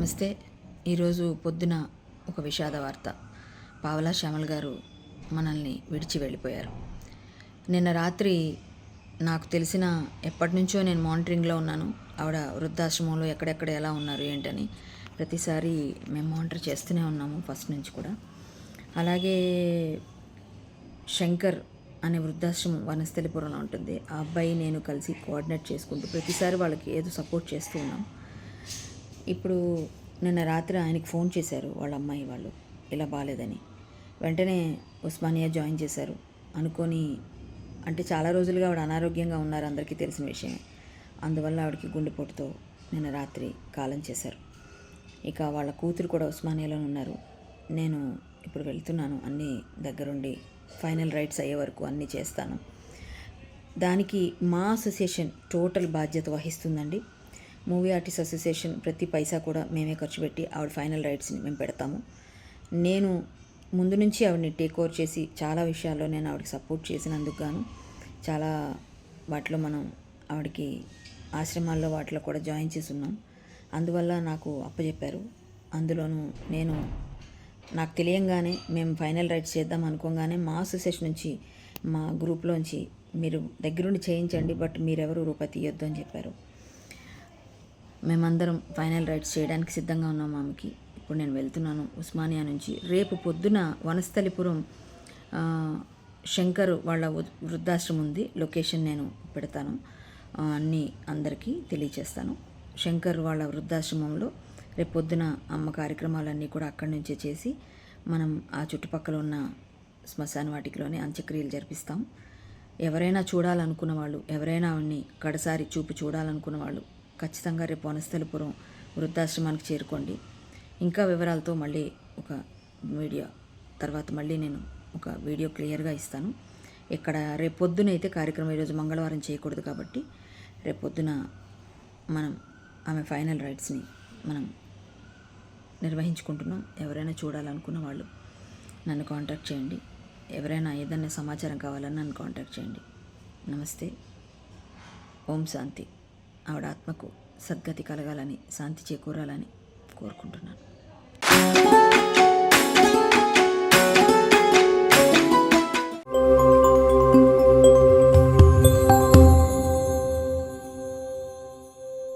నమస్తే. ఈరోజు పొద్దున ఒక విషాద వార్త. పావలా శ్యామల్ గారు మనల్ని విడిచి వెళ్ళిపోయారు. నిన్న రాత్రి నాకు తెలిసిన ఎప్పటి నుంచో నేను మానిటరింగ్లో ఉన్నాను. ఆవిడ వృద్ధాశ్రమంలో ఎక్కడెక్కడ ఎలా ఉన్నారు ఏంటని ప్రతిసారి మేము మానిటర్ చేస్తూనే ఉన్నాము ఫస్ట్ నుంచి కూడా. అలాగే శంకర్ అనే వృద్ధాశ్రమం వనస్థలిపురంలో ఉంటుంది. ఆ అబ్బాయి నేను కలిసి కోఆర్డినేట్ చేసుకుంటూ ప్రతిసారి వాళ్ళకి ఏదో సపోర్ట్ చేస్తూ ఉన్నాం. ఇప్పుడు నిన్న రాత్రి ఆయనకి ఫోన్ చేశారు వాళ్ళ అమ్మాయి వాళ్ళు, ఇలా బాగాలేదని. వెంటనే ఉస్మానియా జాయిన్ చేశారు. అనుకొని అంటే చాలా రోజులుగా ఆవిడ అనారోగ్యంగా ఉన్నారు, అందరికీ తెలిసిన విషయమే. అందువల్ల ఆవిడకి గుండెపోటుతో నిన్న రాత్రి కాలం చేశారు. ఇక వాళ్ళ కూతురు కూడా ఉస్మానియాలోనే ఉన్నారు. నేను ఇప్పుడు వెళ్తున్నాను, అన్నీ దగ్గరుండి ఫైనల్ రైట్స్ అయ్యే వరకు అన్నీ చేస్తాను. దానికి మా అసోసియేషన్ టోటల్ బాధ్యత వహిస్తుందండి. మూవీ ఆర్టిస్ట్ అసోసియేషన్ ప్రతి పైసా కూడా మేమే ఖర్చు పెట్టి ఆవిడ ఫైనల్ రైట్స్ని మేము పెడతాము. నేను ముందు నుంచి ఆవిడని టేక్ ఓవర్ చేసి చాలా విషయాల్లో నేను ఆవిడకి సపోర్ట్ చేసినందుకు గాను చాలా వాటిలో మనం ఆవిడకి ఆశ్రమాల్లో వాటిలో కూడా జాయిన్ చేసి ఉన్నాం. అందువల్ల నాకు అప్పచెప్పారు. అందులోనూ నేను నాకు తెలియంగానే మేము ఫైనల్ రైట్స్ చేద్దాం అనుకోగానే మా అసోసియేషన్ నుంచి మా గ్రూప్లోంచి మీరు దగ్గరుండి చేయించండి, బట్ మీరెవరు రూపాయి తీయొద్దు అని చెప్పారు. మేమందరం ఫైనల్ రైట్స్ చేయడానికి సిద్ధంగా ఉన్నాం ఆమెకి. ఇప్పుడు నేను వెళ్తున్నాను ఉస్మానియా నుంచి. రేపు పొద్దున వనస్థలిపురం శంకర్ వాళ్ళ వృద్ధాశ్రమం ఉంది, లొకేషన్ నేను పెడతాను, అన్నీ అందరికీ తెలియచేస్తాను. శంకర్ వాళ్ళ వృద్ధాశ్రమంలో రేపు పొద్దున అమ్మ కార్యక్రమాలన్నీ కూడా అక్కడి నుంచే చేసి మనం ఆ చుట్టుపక్కల ఉన్న శ్మశాన వాటికలోనే అంత్యక్రియలు జరిపిస్తాం. ఎవరైనా చూడాలనుకున్న వాళ్ళు, ఎవరైనా ఆవిడ్ని కడసారి చూపు చూడాలనుకున్న వాళ్ళు ఖచ్చితంగా రేపు వనస్థలిపురం వృద్ధాశ్రమానికి చేరుకోండి. ఇంకా వివరాలతో మళ్ళీ ఒక వీడియో తర్వాత మళ్ళీ నేను ఒక వీడియో క్లియర్గా ఇస్తాను. ఇక్కడ రేపు పొద్దున అయితే కార్యక్రమం, ఈరోజు మంగళవారం చేయకూడదు కాబట్టి రేపు పొద్దున మనం ఆమె ఫైనల్ రైట్స్ని మనం నిర్వహించుకుంటున్నాం. ఎవరైనా చూడాలనుకున్న వాళ్ళు నన్ను కాంటాక్ట్ చేయండి. ఎవరైనా ఏదైనా సమాచారం కావాలని నన్ను కాంటాక్ట్ చేయండి. నమస్తే. ఓం శాంతి. ఆవిడ ఆత్మకు సద్గతి కలగాలని, శాంతి చేకూరాలని కోరుకుంటున్నాను.